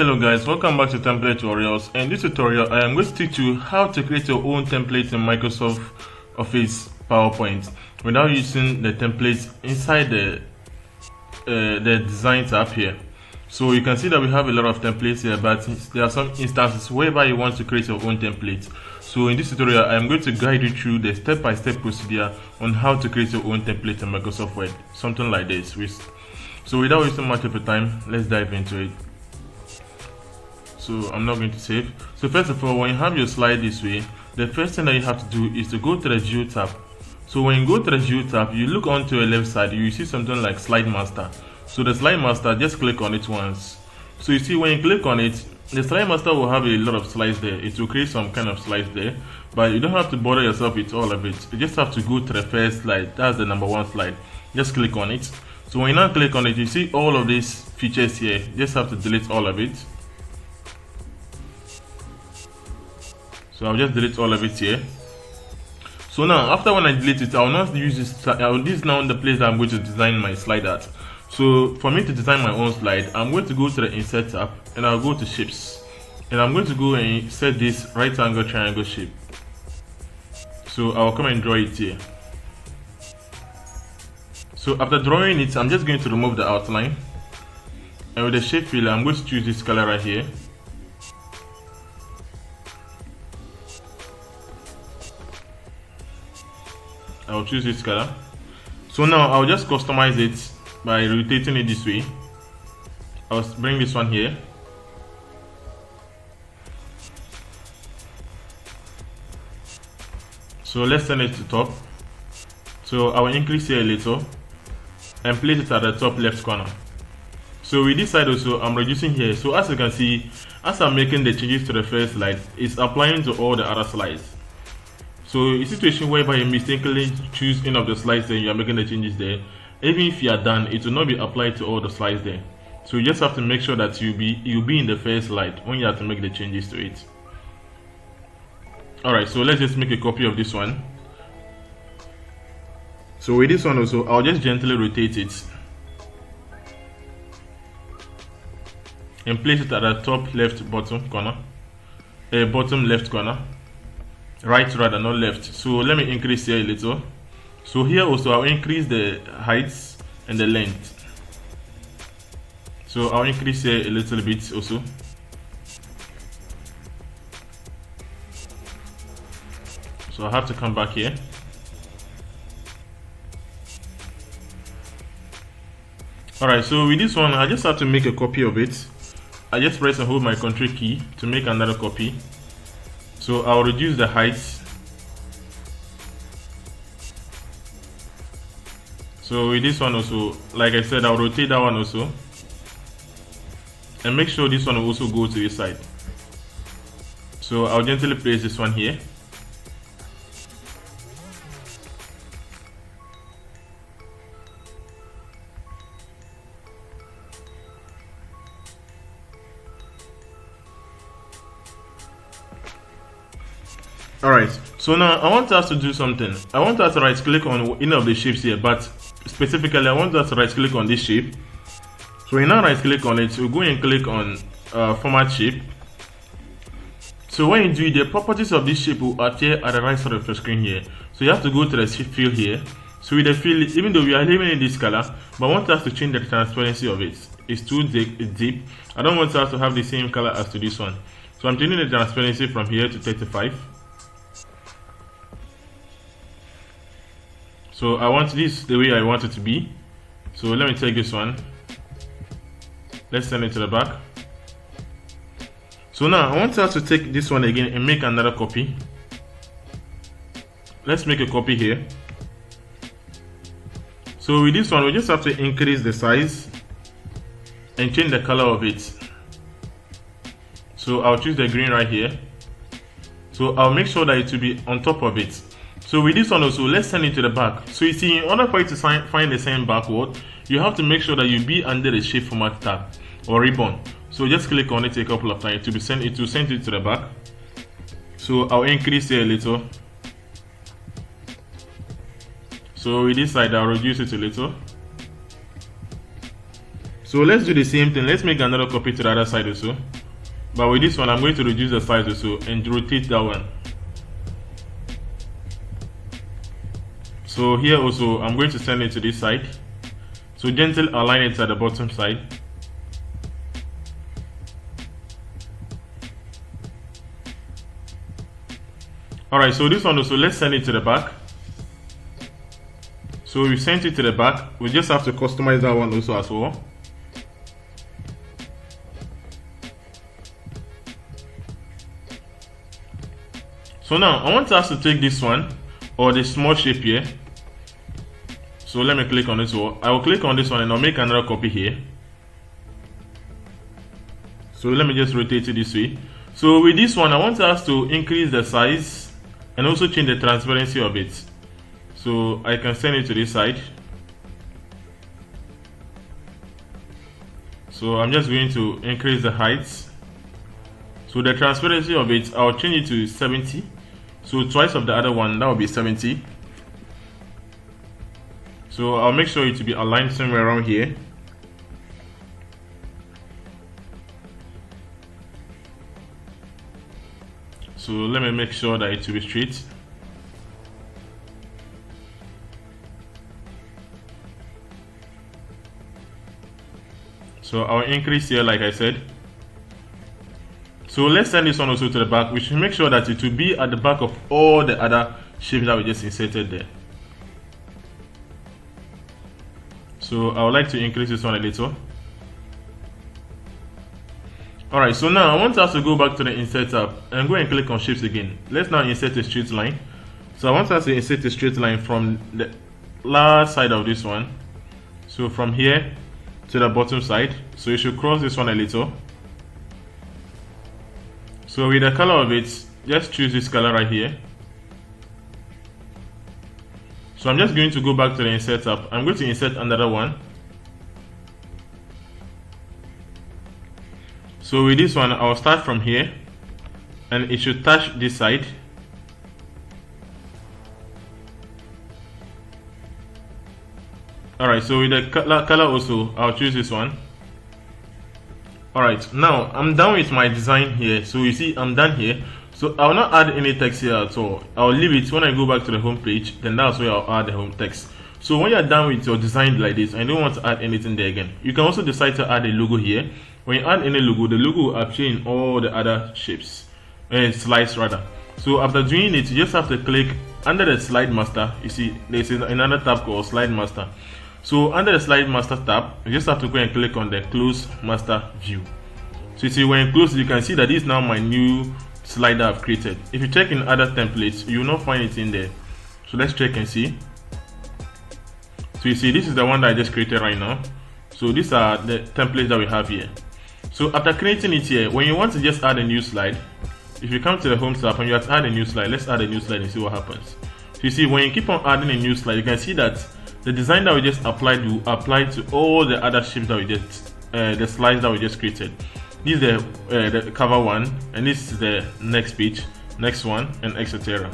Hello guys, welcome back to Template Tutorials. In this tutorial, I am going to teach you how to create your own template in Microsoft Office PowerPoint without using the templates inside the design tab here. So you can see that we have a lot of templates here, but there are some instances whereby you want to create your own template. So in this tutorial, I am going to guide you through the step-by-step procedure on how to create your own template in Microsoft Word, something like this. So without wasting much of your time, let's dive into it. So I'm not going to save. So first of all, when you have your slide this way, the first thing that you have to do is to go to the View tab. So when you go to the View tab, you look onto the left side, you see something like Slide Master. So the Slide Master, just click on it once. So you see when you click on it, the Slide Master will have a lot of slides there. It will create some kind of slides there, but you don't have to bother yourself with all of it. You just have to go to the first slide. That's the number one slide. Just click on it. So when you now click on it, you see all of these features here. You just have to delete all of it. So I'll just delete all of it here. So now, after when I delete it, I'll not use this. This is now the place that I'm going to design my slide at. So for me to design my own slide, I'm going to go to the Insert tab and I'll go to Shapes. And I'm going to go and set this right angle triangle shape. So I'll come and draw it here. So after drawing it, I'm just going to remove the outline. And with the shape filler, I'm going to choose this color right here. I'll choose this color. So now I'll just customize it by rotating it this way. I'll bring this one here. So let's send it to top. So I will increase here a little and place it at the top left corner. So with this side also, I'm reducing here. So as you can see, as I'm making the changes to the first slide, it's applying to all the other slides. So a situation whereby you mistakenly choose any of the slides and you are making the changes there, even if you are done, it will not be applied to all the slides there. So you just have to make sure that you'll be in the first slide when you have to make the changes to it. Alright, so let's just make a copy of this one. So with this one also, I'll just gently rotate it and place it at the top left bottom corner, bottom left corner. Right rather, not left. So let me increase here a little. So here also I'll increase the heights and the length. So I'll increase here a little bit also. So I have to come back here. Alright, so with this one I just have to make a copy of it. I just press and hold my Ctrl key to make another copy. So I'll reduce the heights. So with this one also, like I said, I'll rotate that one also. And make sure this one will also go to this side. So I'll gently place this one here. Alright, so now I want us to do something. I want us to right click on any of the shapes here, but specifically I want us to right click on this shape. So we now right click on it, we'll go and click on format shape. So when you do it, the properties of this shape will appear at the right side of the screen here. So you have to go to the fill here. So with the fill, even though we are leaving in this color, but I want us to change the transparency of it. It's too deep. I don't want us to have the same color as to this one. So I'm changing the transparency from here to 35. So I want this the way I want it to be. So let me take this one. Let's send it to the back. So now I want us to take this one again and make another copy. Let's make a copy here. So with this one, we just have to increase the size and change the color of it. So I'll choose the green right here. So I'll make sure that it will be on top of it. So with this one also, let's send it to the back. So you see, in order for you to find the same backward, you have to make sure that you be under the shape format tab or ribbon. So just click on it a couple of times to send it to the back. So I'll increase here a little. So with this side, I'll reduce it a little. So let's do the same thing. Let's make another copy to the other side also. But with this one, I'm going to reduce the size also and rotate that one. So here also, I'm going to send it to this side. So gently align it at the bottom side. Alright, so this one also, let's send it to the back. So we sent it to the back. We just have to customize that one also as well. So now I want us to take this one or the small shape here. So let me click on this one. I will click on this one and I'll make another copy here. So let me just rotate it this way. So with this one, I want us to increase the size and also change the transparency of it. So I can send it to this side. So I'm just going to increase the height. So the transparency of it, I'll change it to 70. So twice of the other one, that will be 70. So I'll make sure it to be aligned somewhere around here. So let me make sure that it will be straight. So I'll increase here like I said. So let's send this one also to the back. We should make sure that it will be at the back of all the other shapes that we just inserted there. So I would like to increase this one a little. Alright, so now I want us to go back to the insert tab and go and click on shapes again. Let's now insert a straight line. So I want us to insert a straight line from the last side of this one. So from here to the bottom side. So you should cross this one a little. So with the color of it, just choose this color right here. So I'm just going to go back to the insert tab. I'm going to insert another one. So with this one, I'll start from here and it should touch this side. Alright, so with the color also, I'll choose this one. Alright, now I'm done with my design here. So you see, I'm done here. So I'll not add any text here at all. I'll leave it. When I go back to the home page, then that's where I'll add the home text. So when you're done with your design like this, I don't want to add anything there again. You can also decide to add a logo here. When you add any logo, the logo will appear in all the other shapes and slides rather. So after doing it, you just have to click under the slide master. You see, there's another tab called slide master. So under the slide master tab, you just have to go and click on the close master view. So you see, when you close, you can see that this is now my new slider I've created. If you check in other templates, you will not find it in there. So let's check and see. So you see, this is the one that I just created right now. So these are the templates that we have here. So after creating it here, when you want to just add a new slide, if you come to the home tab and you have to add a new slide, let's add a new slide and see what happens. So you see, when you keep on adding a new slide, you can see that the design that we just applied will apply to all the other shapes that we just, the slides that we just created. This is the cover one, and this is the next page, next one, and etc.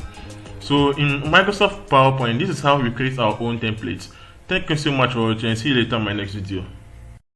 So in Microsoft PowerPoint, this is how we create our own templates. Thank you so much for watching and see you later in my next video.